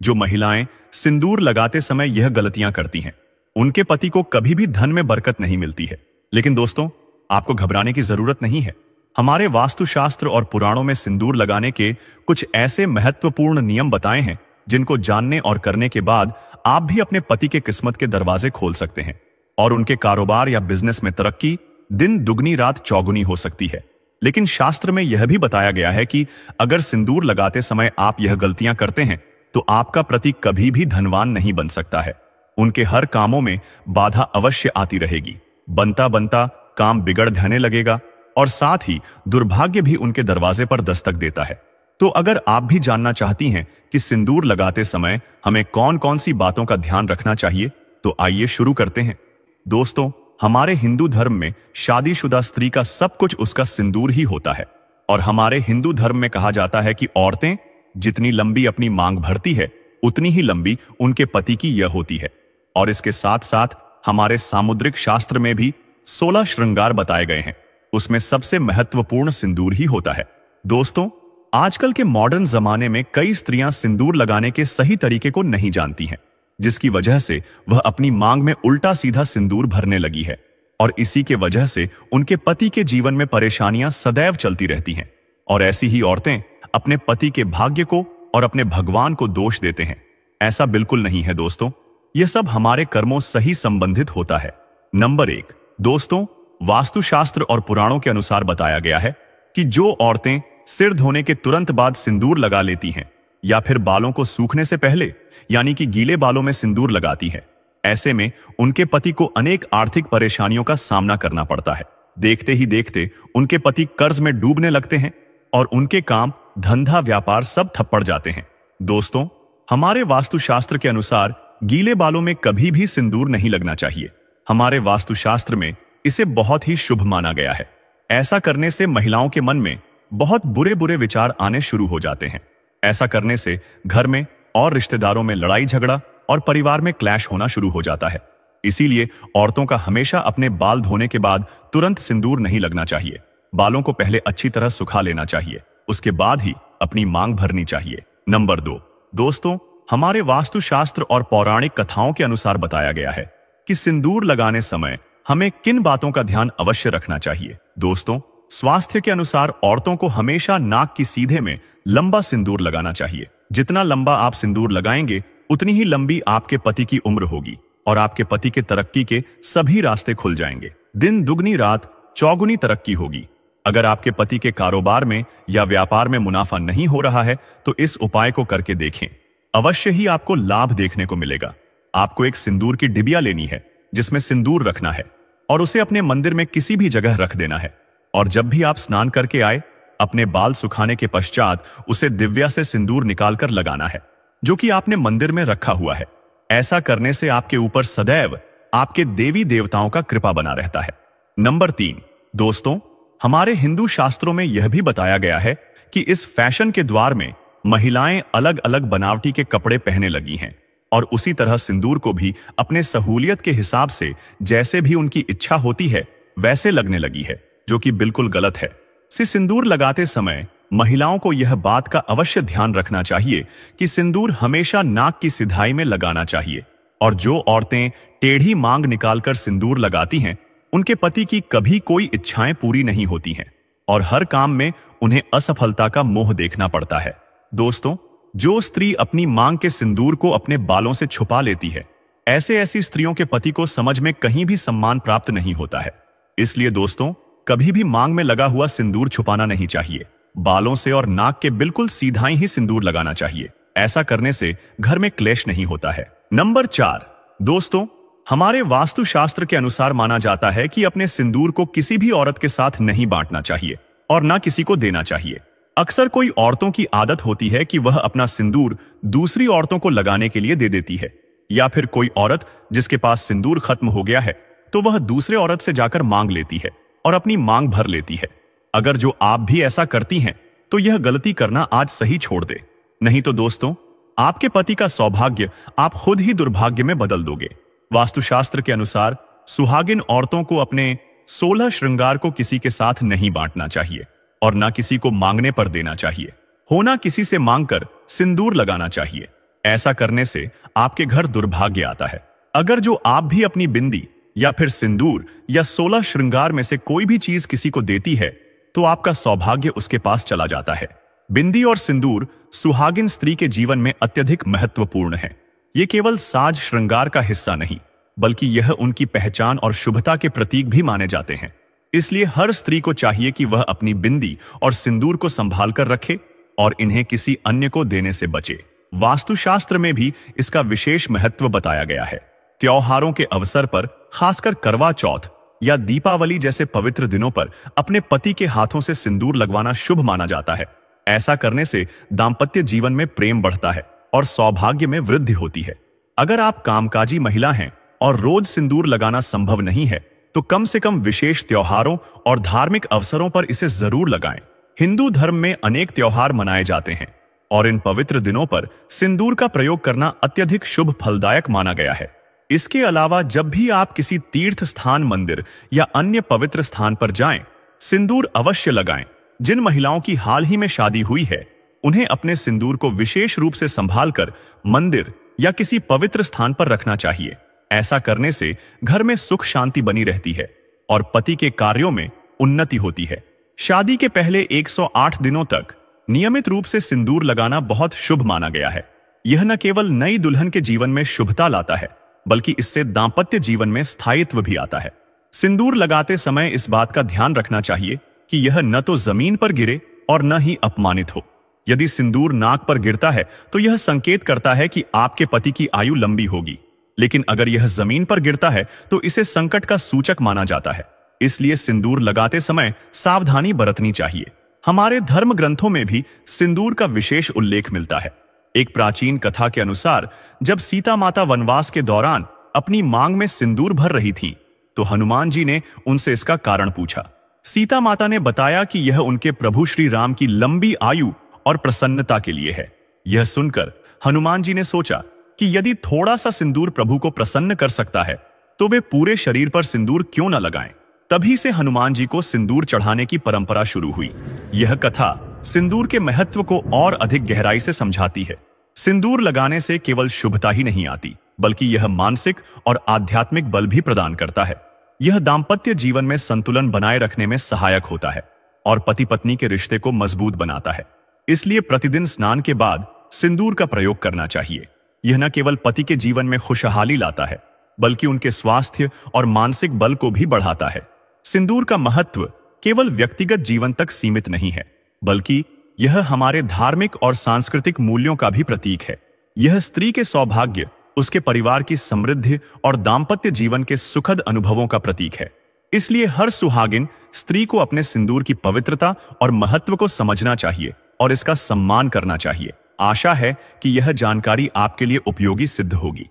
जो महिलाएं सिंदूर लगाते समय यह गलतियां करती हैं, उनके पति को कभी भी धन में बरकत नहीं मिलती है। लेकिन दोस्तों, आपको घबराने की जरूरत नहीं है। हमारे वास्तुशास्त्र और पुराणों में सिंदूर लगाने के कुछ ऐसे महत्वपूर्ण नियम बताए हैं जिनको जानने और करने के बाद आप भी अपने पति के किस्मत के दरवाजे खोल सकते हैं और उनके कारोबार या बिजनेस में तरक्की दिन दुगनी रात चौगुनी हो सकती है। लेकिन शास्त्र में यह भी बताया गया है कि अगर सिंदूर लगाते समय आप यह गलतियां करते हैं तो आपका पति कभी भी धनवान नहीं बन सकता है। उनके हर कामों में बाधा अवश्य आती रहेगी। बनता बनता काम बिगड़ जाने लगेगा और साथ ही दुर्भाग्य भी उनके दरवाजे पर दस्तक देता है। तो अगर आप भी जानना चाहती हैं कि सिंदूर लगाते समय हमें कौन कौन सी बातों का ध्यान रखना चाहिए, तो आइए शुरू करते हैं। दोस्तों, हमारे हिंदू धर्म में शादीशुदा स्त्री का सब कुछ उसका सिंदूर ही होता है और हमारे हिंदू धर्म में कहा जाता है कि औरतें जितनी लंबी अपनी मांग भरती है उतनी ही लंबी उनके पति की यह होती है। और इसके साथ साथ हमारे सामुद्रिक शास्त्र में भी 16 श्रृंगार बताए गए हैं, उसमें सबसे महत्वपूर्ण सिंदूर ही होता है। दोस्तों, आजकल के मॉडर्न जमाने में कई स्त्रियां सिंदूर लगाने के सही तरीके को नहीं जानती हैं, जिसकी वजह से वह अपनी मांग में उल्टा सीधा सिंदूर भरने लगी है और इसी के वजह से उनके पति के जीवन में परेशानियां सदैव चलती रहती हैं। और ऐसी ही औरतें अपने पति के भाग्य को और अपने भगवान को दोष देते हैं। ऐसा बिल्कुल नहीं है दोस्तों, यह सब हमारे कर्मों से ही संबंधित होता है। नंबर 1, दोस्तों, वास्तुशास्त्र और पुराणों के अनुसार बताया गया है कि जो औरतें सिर धोने के तुरंत बाद सिंदूर लगा लेती हैं या फिर बालों को सूखने से पहले यानी कि गीले बालों में सिंदूर लगाती हैं, ऐसे में उनके पति को अनेक आर्थिक परेशानियों का सामना करना पड़ता है। देखते ही देखते उनके पति कर्ज में डूबने लगते हैं और उनके काम, धंधा, व्यापार सब थप्पड़ जाते हैं। दोस्तों, हमारे वास्तुशास्त्र के अनुसार गीले बालों में कभी भी सिंदूर नहीं लगना चाहिए। हमारे वास्तुशास्त्र में इसे बहुत ही शुभ माना गया है। ऐसा करने से महिलाओं के मन में बहुत बुरे बुरे विचार आने शुरू हो जाते हैं। ऐसा करने से घर में और रिश्तेदारों में लड़ाई झगड़ा और परिवार में क्लैश होना शुरू हो जाता है। इसीलिए औरतों का हमेशा अपने बाल धोने के बाद तुरंत सिंदूर नहीं लगना चाहिए। बालों को पहले अच्छी तरह सुखा लेना चाहिए, उसके बाद ही अपनी मांग भरनी चाहिए। नंबर 2, दोस्तों, हमारे वास्तुशास्त्र और पौराणिक कथाओं के अनुसार बताया गया है कि सिंदूर लगाने समय हमें किन बातों का ध्यान अवश्य रखना चाहिए। दोस्तों, स्वास्थ्य के अनुसार औरतों को हमेशा नाक की सीधे में लंबा सिंदूर लगाना चाहिए। जितना लंबा आप सिंदूर लगाएंगे उतनी ही लंबी आपके पति की उम्र होगी और आपके पति के तरक्की के सभी रास्ते खुल जाएंगे। दिन दुगनी रात चौगुनी तरक्की होगी। अगर आपके पति के कारोबार में या व्यापार में मुनाफा नहीं हो रहा है तो इस उपाय को करके देखें, अवश्य ही आपको लाभ देखने को मिलेगा। आपको एक सिंदूर की डिबिया लेनी है जिसमें सिंदूर रखना है और उसे अपने मंदिर में किसी भी जगह रख देना है। और जब भी आप स्नान करके आए, अपने बाल सुखाने के पश्चात उसे दिव्या से सिंदूर निकालकर लगाना है जो कि आपने मंदिर में रखा हुआ है। ऐसा करने से आपके ऊपर सदैव आपके देवी देवताओं का कृपा बना रहता है। नंबर 3, दोस्तों, हमारे हिंदू शास्त्रों में यह भी बताया गया है कि इस फैशन के द्वार में महिलाएं अलग अलग बनावटी के कपड़े पहने लगी हैं और उसी तरह सिंदूर को भी अपने सहूलियत के हिसाब से जैसे भी उनकी इच्छा होती है वैसे लगने लगी है, जो कि बिल्कुल गलत है। सिंदूर लगाते समय महिलाओं को यह बात का अवश्य ध्यान रखना चाहिए कि सिंदूर हमेशा नाक की सिधाई में लगाना चाहिए और जो औरतें टेढ़ी मांग निकालकर सिंदूर लगाती हैं उनके पति की कभी कोई इच्छाएं पूरी नहीं होती हैं और हर काम में उन्हें असफलता का मोह देखना पड़ता है। दोस्तों, जो स्त्री अपनी मांग के सिंदूर को अपने बालों से छुपा लेती है, ऐसी स्त्रियों के पति को समझ में कहीं भी सम्मान प्राप्त नहीं होता है। इसलिए दोस्तों, कभी भी मांग में लगा हुआ सिंदूर छुपाना नहीं चाहिए। बालों से और नाक के बिल्कुल सीधा ही सिंदूर लगाना चाहिए। ऐसा करने से घर में क्लेश नहीं होता है। नंबर 4, दोस्तों, हमारे वास्तुशास्त्र के अनुसार माना जाता है कि अपने सिंदूर को किसी भी औरत के साथ नहीं बांटना चाहिए और ना किसी को देना चाहिए। अक्सर कोई औरतों की आदत होती है कि वह अपना सिंदूर दूसरी औरतों को लगाने के लिए दे देती है, या फिर कोई औरत जिसके पास सिंदूर खत्म हो गया है तो वह दूसरे औरत से जाकर मांग लेती है और अपनी मांग भर लेती है। अगर जो आप भी ऐसा करती हैं तो यह गलती करना आज सही छोड़ दे, नहीं तो दोस्तों आपके पति का सौभाग्य आप खुद ही दुर्भाग्य में बदल दोगे। वास्तुशास्त्र के अनुसार सुहागिन औरतों को अपने 16 श्रृंगार को किसी के साथ नहीं बांटना चाहिए और ना किसी को मांगने पर देना चाहिए। होना किसी से मांगकर सिंदूर लगाना चाहिए। ऐसा करने से आपके घर दुर्भाग्य आता है। अगर जो आप भी अपनी बिंदी या फिर सिंदूर या 16 श्रृंगार में से कोई भी चीज किसी को देती है तो आपका सौभाग्य उसके पास चला जाता है। बिंदी और सिंदूर सुहागिन स्त्री के जीवन में अत्यधिक महत्वपूर्ण है। ये केवल साज श्रृंगार का हिस्सा नहीं, बल्कि यह उनकी पहचान और शुभता के प्रतीक भी माने जाते हैं। इसलिए हर स्त्री को चाहिए कि वह अपनी बिंदी और सिंदूर को संभाल कर रखे और इन्हें किसी अन्य को देने से बचे। वास्तुशास्त्र में भी इसका विशेष महत्व बताया गया है। त्योहारों के अवसर पर, खासकर करवा चौथ या दीपावली जैसे पवित्र दिनों पर, अपने पति के हाथों से सिंदूर लगवाना शुभ माना जाता है। ऐसा करने से दाम्पत्य जीवन में प्रेम बढ़ता है और सौभाग्य में वृद्धि होती है। अगर आप कामकाजी महिला हैं और रोज सिंदूर लगाना संभव नहीं है तो कम से कम विशेष त्योहारों और धार्मिक अवसरों पर इसे जरूर लगाएं। हिंदू धर्म में अनेक त्योहार मनाए जाते हैं और इन पवित्र दिनों पर सिंदूर का प्रयोग करना अत्यधिक शुभ फलदायक माना गया है। इसके अलावा जब भी आप किसी तीर्थ स्थान, मंदिर या अन्य पवित्र स्थान पर जाएं, सिंदूर अवश्य लगाएं। जिन महिलाओं की हाल ही में शादी हुई है, उन्हें अपने सिंदूर को विशेष रूप से संभाल कर मंदिर या किसी पवित्र स्थान पर रखना चाहिए। ऐसा करने से घर में सुख शांति बनी रहती है और पति के कार्यों में उन्नति होती है। शादी के पहले 108 दिनों तक नियमित रूप से सिंदूर लगाना बहुत शुभ माना गया है। यह न केवल नई दुल्हन के जीवन में शुभता लाता है, बल्कि इससे दाम्पत्य जीवन में स्थायित्व भी आता है। सिंदूर लगाते समय इस बात का ध्यान रखना चाहिए कि यह न तो जमीन पर गिरे और न ही अपमानित हो। यदि सिंदूर नाक पर गिरता है तो यह संकेत करता है कि आपके पति की आयु लंबी होगी, लेकिन अगर यह जमीन पर गिरता है तो इसे संकट का सूचक माना जाता है। इसलिए सिंदूर लगाते समय सावधानी बरतनी चाहिए। हमारे धर्म ग्रंथों में भी सिंदूर का विशेष उल्लेख मिलता है। एक प्राचीन कथा के अनुसार जब सीता माता वनवास के दौरान अपनी मांग में सिंदूर भर रही थीं, तो हनुमान जी ने उनसे इसका कारण पूछा। सीता माता ने बताया कि यह उनके प्रभु श्री राम की लंबी आयु और प्रसन्नता के लिए है। यह सुनकर हनुमान जी ने सोचा कि यदि थोड़ा सा सिंदूर प्रभु को प्रसन्न कर सकता है तो वे पूरे शरीर पर सिंदूर क्यों न लगाएं। तभी से हनुमान जी को सिंदूर चढ़ाने की परंपरा शुरू हुई। यह कथा सिंदूर के महत्व को और अधिक गहराई से समझाती है। सिंदूर लगाने से केवल शुभता ही नहीं आती, बल्कि यह मानसिक और आध्यात्मिक बल भी प्रदान करता है। यह दाम्पत्य जीवन में संतुलन बनाए रखने में सहायक होता है और पति पत्नी के रिश्ते को मजबूत बनाता है। इसलिए प्रतिदिन स्नान के बाद सिंदूर का प्रयोग करना चाहिए। यह न केवल पति के जीवन में खुशहाली लाता है, बल्कि उनके स्वास्थ्य और मानसिक बल को भी बढ़ाता है। सिंदूर का महत्व केवल व्यक्तिगत जीवन तक सीमित नहीं है, बल्कि यह हमारे धार्मिक और सांस्कृतिक मूल्यों का भी प्रतीक है। यह स्त्री के सौभाग्य, उसके परिवार की समृद्धि और दाम्पत्य जीवन के सुखद अनुभवों का प्रतीक है। इसलिए हर सुहागिन स्त्री को अपने सिंदूर की पवित्रता और महत्व को समझना चाहिए और इसका सम्मान करना चाहिए। आशा है कि यह जानकारी आपके लिए उपयोगी सिद्ध होगी।